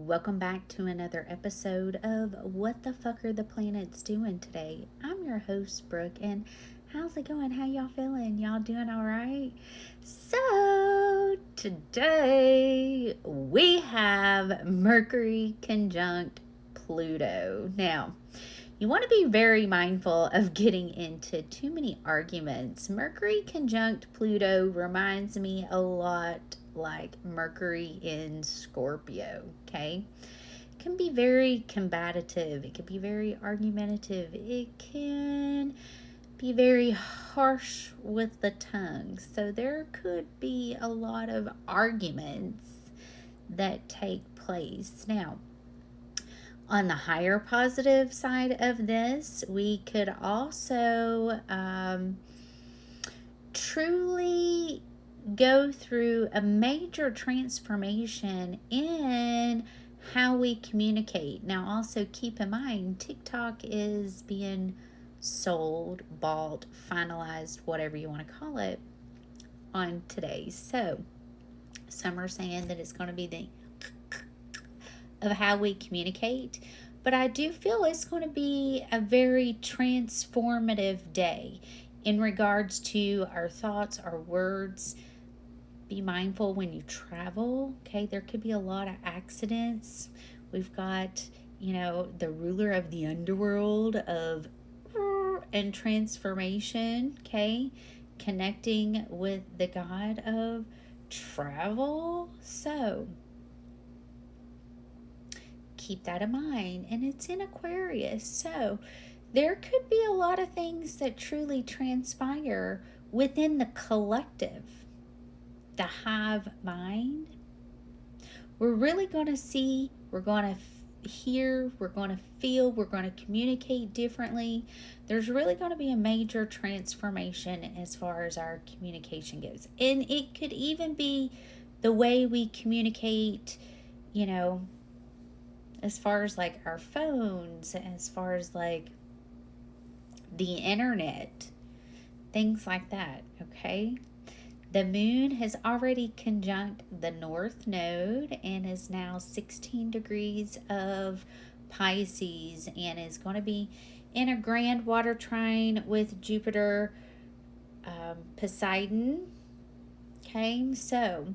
Welcome back to another episode of What the Fuck Are the Planets Doing Today? I'm your host, Brooke, and how's it going? How y'all feeling? Y'all doing all right? So, today we have Mercury conjunct Pluto. Now, you want to be very mindful of getting into too many arguments. Mercury conjunct Pluto reminds me a lot like Mercury in Scorpio, okay? It can be very combative. It can be very argumentative. It can be very harsh with the tongue. So there could be a lot of arguments that take place. Now, on the higher positive side of this, we could also truly go through a major transformation in how we communicate. Now, also keep in mind, TikTok is being sold, bought, finalized, whatever you want to call it, on today. So, some are saying that it's going to be the of how we communicate, but I do feel it's going to be a very transformative day in regards to our thoughts, our words. Be mindful when you travel, okay? There could be a lot of accidents. We've got, the ruler of the underworld of and transformation, okay? Connecting with the god of travel. So, keep that in mind. And it's in Aquarius. So, there could be a lot of things that truly transpire within the collective, the hive mind. We're really going to see, we're going to hear, we're going to feel, we're going to communicate differently. There's really going to be a major transformation as far as our communication goes. And it could even be the way we communicate, as far as like our phones, as far as like the internet, things like that, okay? The moon has already conjunct the north node and is now 16 degrees of Pisces and is going to be in a grand water trine with Jupiter, Poseidon. Okay, so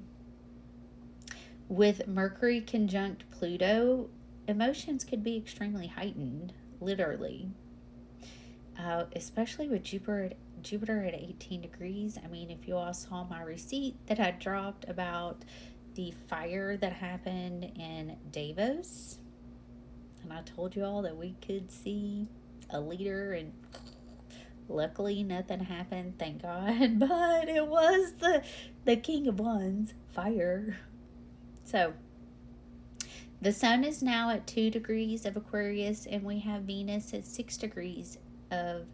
with Mercury conjunct Pluto, emotions could be extremely heightened, literally, especially with Jupiter at 18 degrees. I mean, if you all saw my receipt that I dropped about the fire that happened in Davos, and I told you all that we could see a leader, and luckily nothing happened, thank God, but it was the King of Wands fire. So, the sun is now at 2 degrees of Aquarius, and we have Venus at 6 degrees of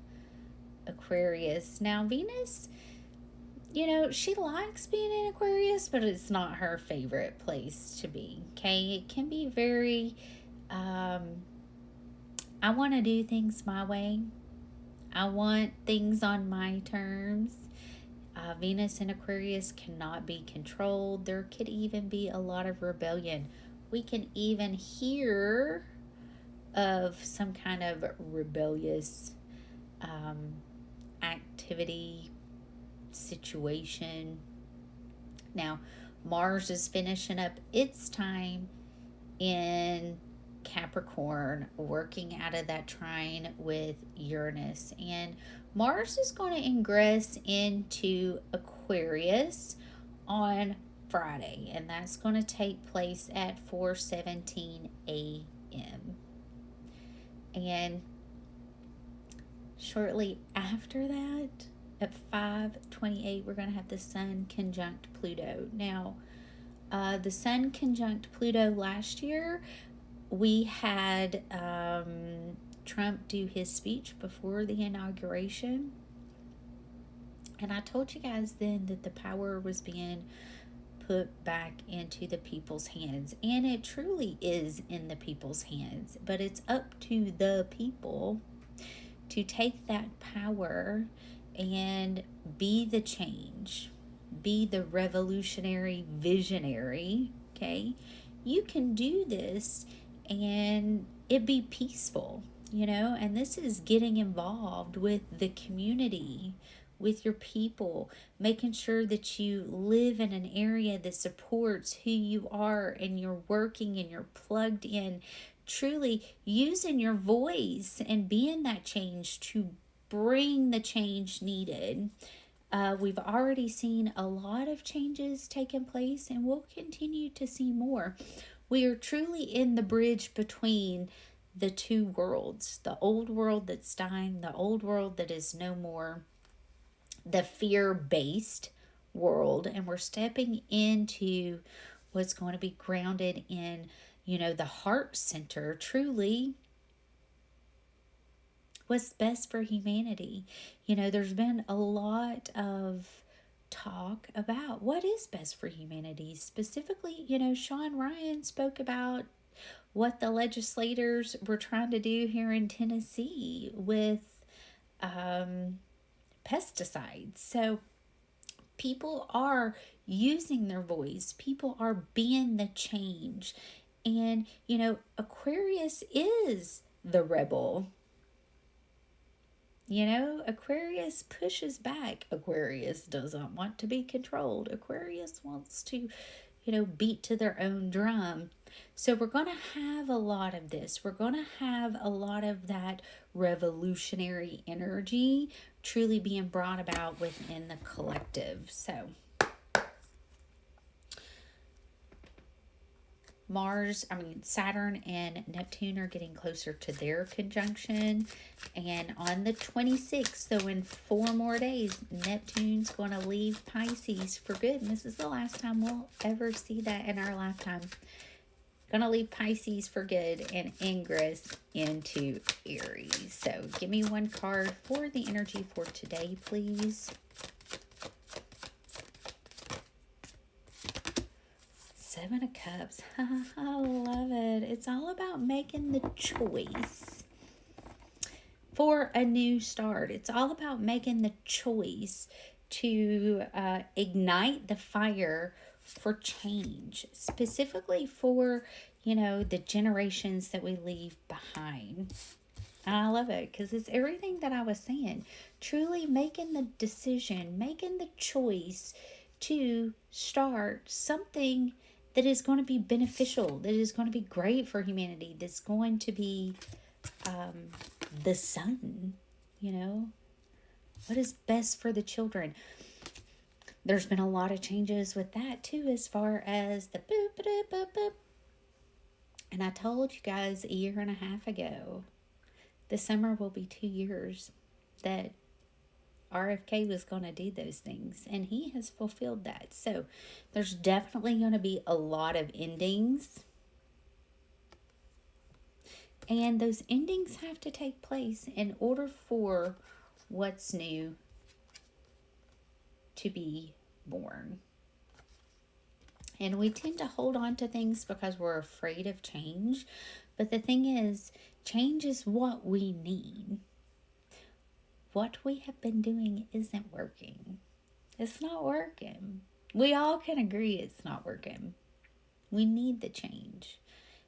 Aquarius. Now, Venus, she likes being in Aquarius, but it's not her favorite place to be, okay? It can be very, I want to do things my way. I want things on my terms. Venus in Aquarius cannot be controlled. There could even be a lot of rebellion. We can even hear of some kind of rebellious activity, situation. Now, Mars is finishing up its time in Capricorn, working out of that trine with Uranus. And Mars is going to ingress into Aquarius on Friday, and that's going to take place at 4:17 a.m. And shortly after that, at 5:28, we're going to have the Sun conjunct Pluto. Now, the Sun conjunct Pluto last year, we had Trump do his speech before the inauguration. And I told you guys then that the power was being put back into the people's hands. And it truly is in the people's hands. But it's up to the people to take that power and be the change, be the revolutionary visionary, okay? you can do this and it be peaceful, and this is getting involved with the community, with your people, making sure that you live in an area that supports who you are and you're working and you're plugged in, truly using your voice and being that change to bring the change needed. We've already seen a lot of changes taking place, and we'll continue to see more. We are truly in the bridge between the two worlds, the old world that's dying, the old world that is no more, the fear-based world, and we're stepping into what's going to be grounded in, the heart center, truly what's best for humanity. There's been a lot of talk about what is best for humanity. Specifically, Sean Ryan spoke about what the legislators were trying to do here in Tennessee with pesticides. So people are using their voice, people are being the change. And, Aquarius is the rebel. Aquarius pushes back. Aquarius doesn't want to be controlled. Aquarius wants to, beat to their own drum. So we're going to have a lot of this. We're going to have a lot of that revolutionary energy truly being brought about within the collective. So Saturn and Neptune are getting closer to their conjunction. And on the 26th, so in 4 more days, Neptune's going to leave Pisces for good. And this is the last time we'll ever see that in our lifetime. Going to leave Pisces for good and ingress into Aries. So give me one card for the energy for today, please. Seven of Cups. I love it. It's all about making the choice for a new start. It's all about making the choice to ignite the fire for change, specifically for, the generations that we leave behind. And I love it because it's everything that I was saying. Truly making the decision, making the choice to start something that is going to be beneficial, that is going to be great for humanity, that's going to be the sun, what is best for the children. There's been a lot of changes with that too, as far as the boop, boop, boop, boop. And I told you guys a year and a half ago, this summer will be 2 years that RFK was going to do those things, and he has fulfilled that. So there's definitely going to be a lot of endings, and those endings have to take place in order for what's new to be born. And we tend to hold on to things because we're afraid of change, but the thing is, change is what we need. What we have been doing isn't working. It's not working. We all can agree it's not working. We need the change.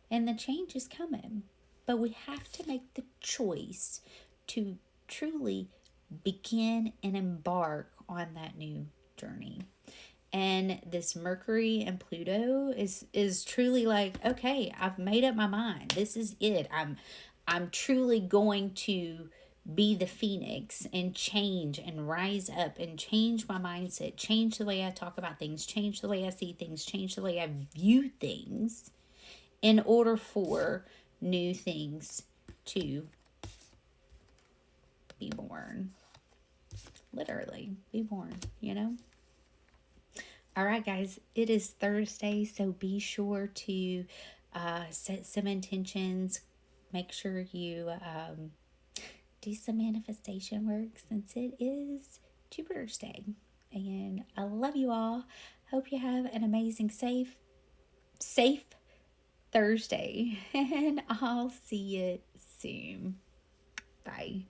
And the change is coming. But we have to make the choice to truly begin and embark on that new journey. And this Mercury and Pluto is truly like, okay, I've made up my mind. This is it. I'm truly going to be the phoenix and change and rise up and change my mindset, change the way I talk about things, change the way I see things, change the way I view things in order for new things to be born. Literally, be born, All right, guys, it is Thursday, so be sure to set some intentions. Make sure you do some manifestation work since it is Jupiter's Day. And I love you all. Hope you have an amazing, safe Thursday. And I'll see you soon. Bye.